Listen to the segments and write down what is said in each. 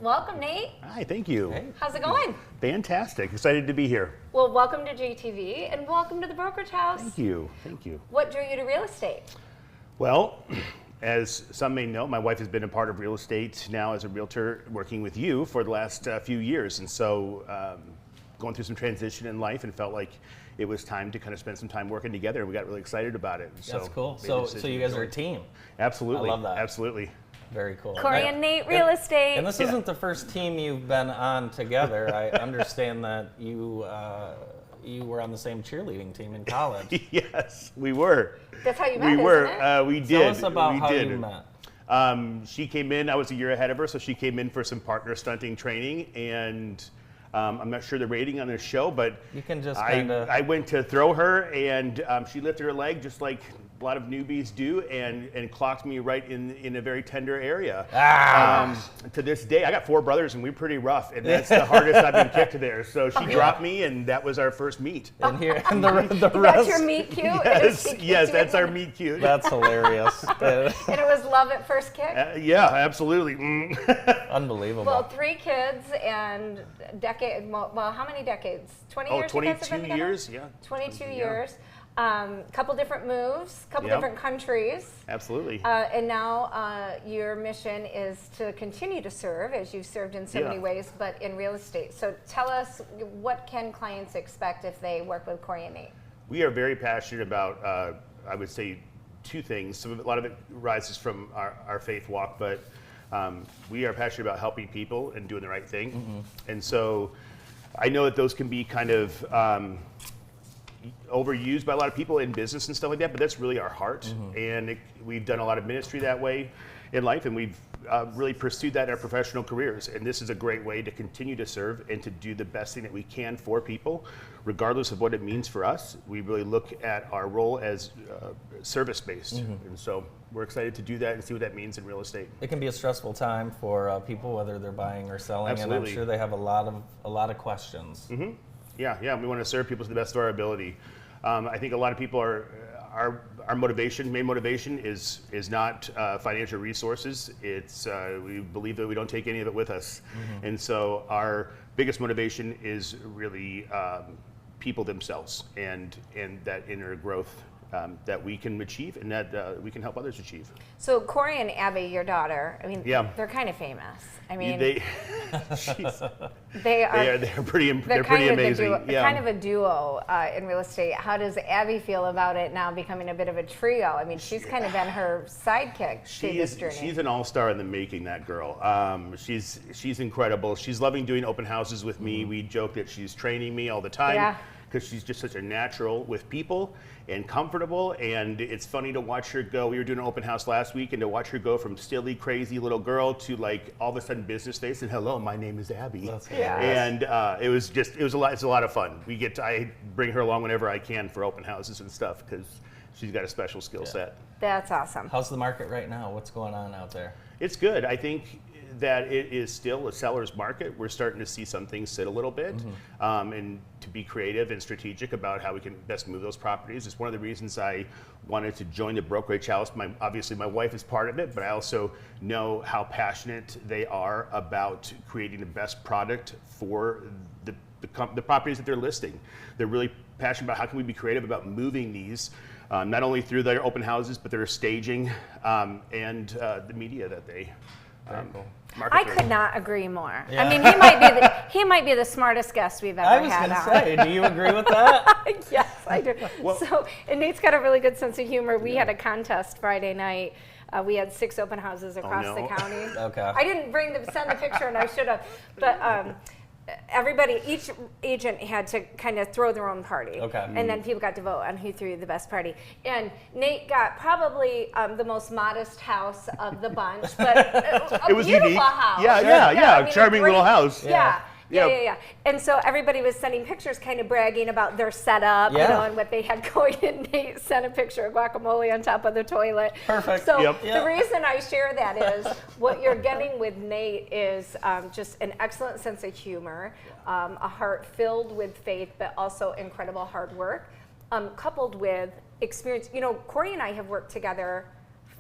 Welcome, Nate. Hi, thank you. Hey. How's it going? Fantastic. Excited to be here. Well, welcome to GTV and welcome to the Brokerage House. Thank you. Thank you. What drew you to real estate? Well, as some may know, my wife has been a part of real estate now as a realtor working with you for the last few years. And so going through some transition in life and felt like it was time to kind of spend some time working together. We got really excited about it. That's cool. So you guys are a team. Absolutely. I love that. Absolutely. Very cool. Corey and Nate, real estate. And this isn't the first team you've been on together. I understand that you were on the same cheerleading team in college. Yes, we were. That's how you met, We were. isn't it? We did. Tell us about we how did. you met. She came in, I was a year ahead of her, so she came in for some partner stunting training, and I'm not sure the rating on this show, but You can just kinda- I went to throw her, and she lifted her leg just like a lot of newbies do, and clocked me right in a very tender area. To this day, I got 4 brothers, and we're pretty rough, and that's the hardest I've been kicked there. So she dropped me, and that was our first meet. And here, and the rest. That's your meet cute? Yes, that's our meet cute. That's hilarious. And it was love at first kick? Yeah, absolutely. Unbelievable. Well, 3 kids and decade. Well, how many decades? 20 years. you guys have been 22 together? years, yeah. 22 Yeah. years. Couple different moves, couple Yep. different countries. Absolutely. And now your mission is to continue to serve, as you've served in so many Yeah. ways, but in real estate. So tell us, what can clients expect if they work with Corey and Nate? We are very passionate about, I would say, 2 things. A lot of it rises from our faith walk, but we are passionate about helping people and doing the right thing. Mm-hmm. And so I know that those can be kind of overused by a lot of people in business and stuff like that, but that's really our heart. Mm-hmm. And we've done a lot of ministry that way in life, and we've really pursued that in our professional careers. And this is a great way to continue to serve and to do the best thing that we can for people, regardless of what it means for us. We really look at our role as service-based. Mm-hmm. And so we're excited to do that and see what that means in real estate. It can be a stressful time for people, whether they're buying or selling, Absolutely. and I'm sure they have a lot of questions. Mm-hmm. Yeah, we want to serve people to the best of our ability. I think a lot of people are, our main motivation is not financial resources. It's we believe that we don't take any of it with us, and so our biggest motivation is really people themselves and that inner growth that we can achieve and that we can help others achieve. So Corey and Abby, your daughter, I mean, Yeah. they're kind of famous. I mean, They're pretty amazing. Kind of a duo in real estate. How does Abby feel about it now becoming a bit of a trio? I mean, she's kind of been her sidekick through this journey. She's an all-star in the making, that girl. She's incredible. She's loving doing open houses with me. We joke that she's training me all the time because she's just such a natural with people and comfortable, and it's funny to watch her go. We were doing an open house last week, and to watch her go from silly, crazy little girl to like all of a sudden business face and hello, my name is Abby. And it's a lot of fun. I bring her along whenever I can for open houses and stuff because she's got a special skill set. That's awesome. How's the market right now? What's going on out there? It's good. I think that it is still a seller's market. We're starting to see some things sit a little bit, and to be creative and strategic about how we can best move those properties. It's one of the reasons I wanted to join the Brokerage House. Obviously, my wife is part of it, but I also know how passionate they are about creating the best product for the properties that they're listing. They're really passionate about how can we be creative about moving these, not only through their open houses, but their staging and the media that they I market. could not agree more. Yeah. I mean, he might be the smartest guest we've ever I was had going to on. say, do you agree with that? Yes, I do. And Nate's got a really good sense of humor. We had a contest Friday night. We had 6 open houses across the county. Okay. I didn't send the picture, and I should have. But each agent had to kind of throw their own party. Okay. And then people got to vote on who threw the best party. And Nate got probably the most modest house of the bunch, but a It was beautiful unique. house. Yeah. I mean, Charming little house. Yeah. Yep. Yeah. And so everybody was sending pictures kind of bragging about their setup, and what they had going. And Nate sent a picture of guacamole on top of the toilet. Perfect. So Yep. the reason I share that is what you're getting with Nate is just an excellent sense of humor, a heart filled with faith, but also incredible hard work, coupled with experience. You know, Corey and I have worked together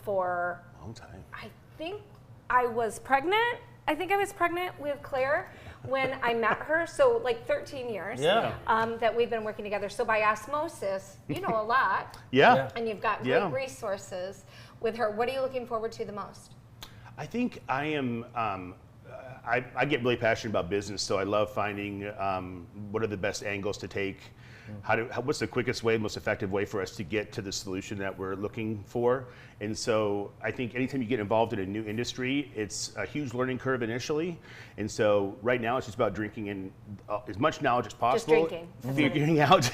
for, Long time. I think I was pregnant I think I was pregnant with Claire when I met her, so like 13 years that we've been working together. So by osmosis, you know a lot. Yeah. And you've got great resources with her. What are you looking forward to the most? I think I am, I get really passionate about business, so I love finding what are the best angles to take. What's the quickest way, most effective way for us to get to the solution that we're looking for? And so I think anytime you get involved in a new industry, it's a huge learning curve initially. And so right now it's just about drinking in as much knowledge as possible. Just drinking. Figuring out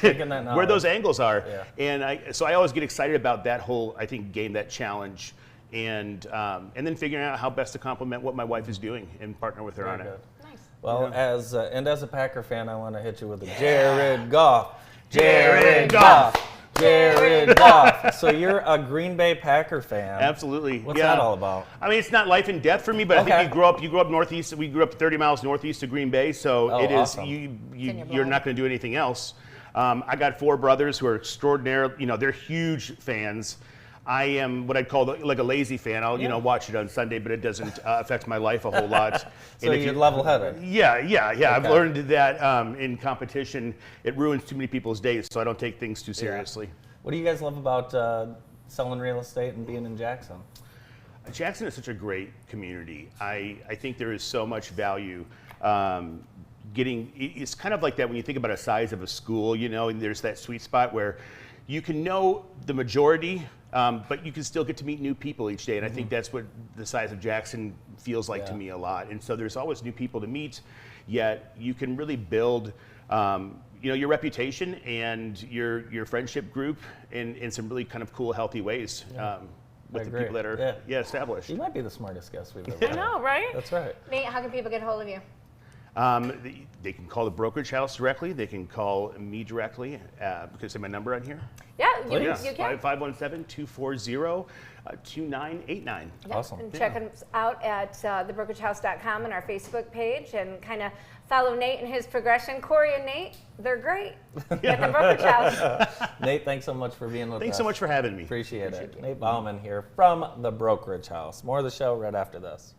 where those angles are. Yeah. And so I always get excited about that whole, I think, game, that challenge. And then figuring out how best to complement what my wife is doing and partner with her on it. Nice. Well, as a Packer fan, I want to hit you with a Jared Goff. Jared Goff. Jared Goff. So you're a Green Bay Packer fan. Absolutely. What's that all about? I mean, it's not life and death for me, but I think you grow up northeast. We grew up 30 miles northeast of Green Bay, so it is awesome. You're not going to do anything else. I got 4 brothers who are extraordinary. They're huge fans. I am what I'd call like a lazy fan. I'll watch it on Sunday, but it doesn't affect my life a whole lot. So you're level-headed. Yeah. Okay. I've learned that in competition, it ruins too many people's days, so I don't take things too seriously. What do you guys love about selling real estate and being in Jackson? Jackson is such a great community. I think there is so much value. It's kind of like that when you think about a size of a school, and there's that sweet spot where you can know the majority, but you can still get to meet new people each day. And I think that's what the size of Jackson feels like to me a lot. And so there's always new people to meet, yet you can really build your reputation and your friendship group in some really kind of cool, healthy ways with the people that are established. You might be the smartest guest we've ever had. I know, right? That's right. Nate, how can people get a hold of you? They can call the Brokerage House directly. They can call me directly. Can I say my number on here? Yeah, you can. 517-240-2989. Yeah. Awesome. And check us out at thebrokeragehouse.com and our Facebook page, and kind of follow Nate and his progression. Corey and Nate, they're great at the Brokerage House. Nate, thanks so much for being with us. Thanks so much for having me. Appreciate it. Nate Baumann here from the Brokerage House. More of the show right after this.